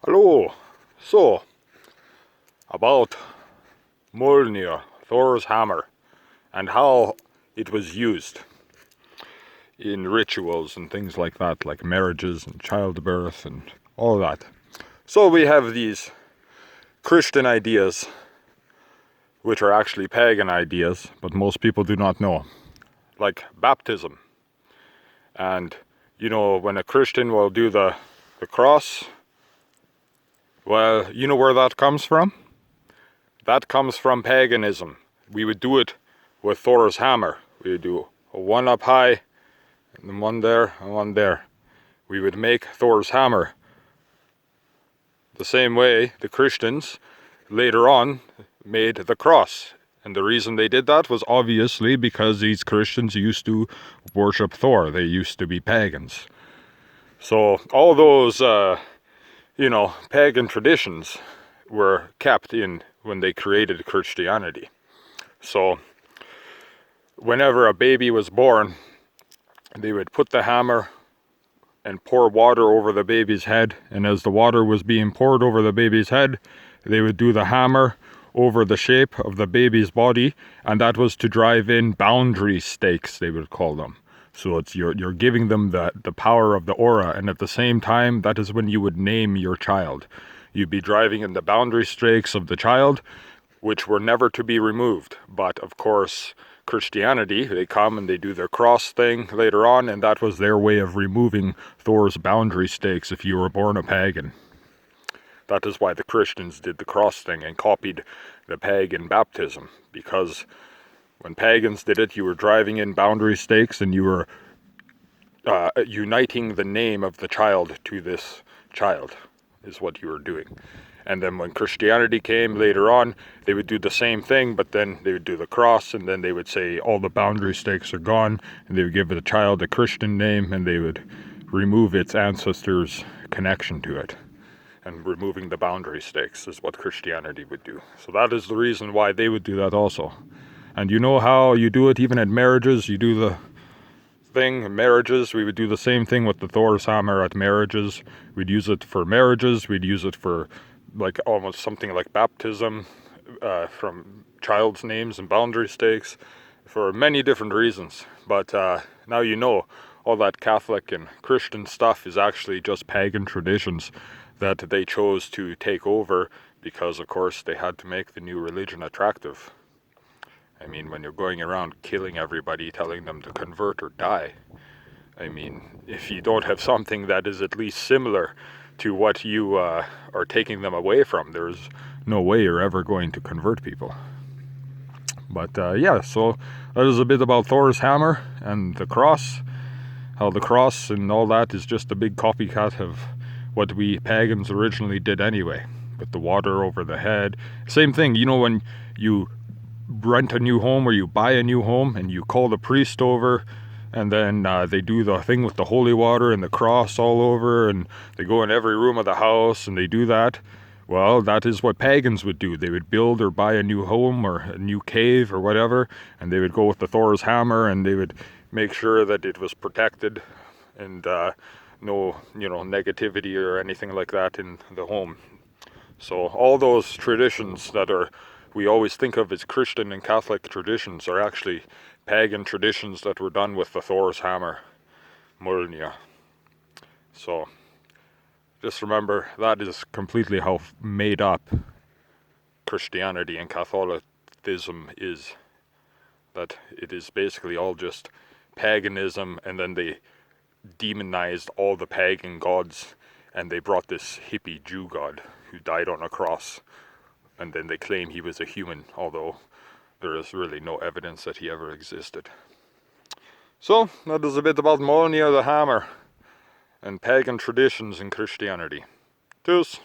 Hello. So, about Mjolnir, Thor's hammer, and how it was used in rituals and things like that, like marriages and childbirth and all that. So we have these Christian ideas, which are actually pagan ideas, but most people do not know, like baptism. And you know, when a Christian will do the cross, well, you know where that comes from? That comes from paganism. We would do it with Thor's hammer. We would do a one up high, and then one there, and one there. We would make Thor's hammer. The same way the Christians later on made the cross. And the reason they did that was obviously because these Christians used to worship Thor. They used to be pagans. So all those, pagan traditions were kept in when they created Christianity. So whenever a baby was born, they would put the hammer and pour water over the baby's head, and as the water was being poured over the baby's head, they would do the hammer over the shape of the baby's body, and that was to drive in boundary stakes, they would call them. So it's you're giving them the power of the aura, and at the same time, that is when you would name your child. You'd be driving in the boundary stakes of the child, which were never to be removed. But of course, Christianity, they come and they do their cross thing later on, and that was their way of removing Thor's boundary stakes if you were born a pagan. That is why the Christians did the cross thing and copied the pagan baptism, because when pagans did it, you were driving in boundary stakes and you were uniting the name of the child to this child, is what you were doing. And then when Christianity came later on, they would do the same thing, but then they would do the cross, and then they would say all the boundary stakes are gone, and they would give the child a Christian name, and they would remove its ancestors' connection to it. And removing the boundary stakes is what Christianity would do. So that is the reason why they would do that also. And you know how you do it even at marriages? You do the thing in marriages. We would do the same thing with the Thor's hammer at marriages. We'd use it for marriages. We'd use it for like almost something like baptism, from child's names and boundary stakes, for many different reasons. But now you know all that Catholic and Christian stuff is actually just pagan traditions that they chose to take over because, of course, they had to make the new religion attractive. I mean, when you're going around killing everybody, telling them to convert or die, I mean, if you don't have something that is at least similar to what you are taking them away from, there's no way you're ever going to convert people. But yeah, so that is a bit about Thor's hammer and the cross. How the cross and all that is just a big copycat of what we pagans originally did anyway, with the water over the head. Same thing, you know, when you rent a new home or you buy a new home and you call the priest over, and then they do the thing with the holy water and the cross all over, and they go in every room of the house and they do that. Well, that is what pagans would do. They would build or buy a new home or a new cave or whatever, and they would go with the Thor's hammer and they would make sure that it was protected and no, negativity or anything like that in the home. So all those traditions that we always think of as Christian and Catholic traditions are actually pagan traditions that were done with the Thor's hammer, Mjolnir. So just remember, that is completely how made up Christianity and Catholicism is. That it is basically all just paganism, and then they demonized all the pagan gods, and they brought this hippie Jew god who died on a cross, and then they claim he was a human, although there is really no evidence that he ever existed. So that is a bit about Mjolnir the hammer and pagan traditions in Christianity. Tschüss.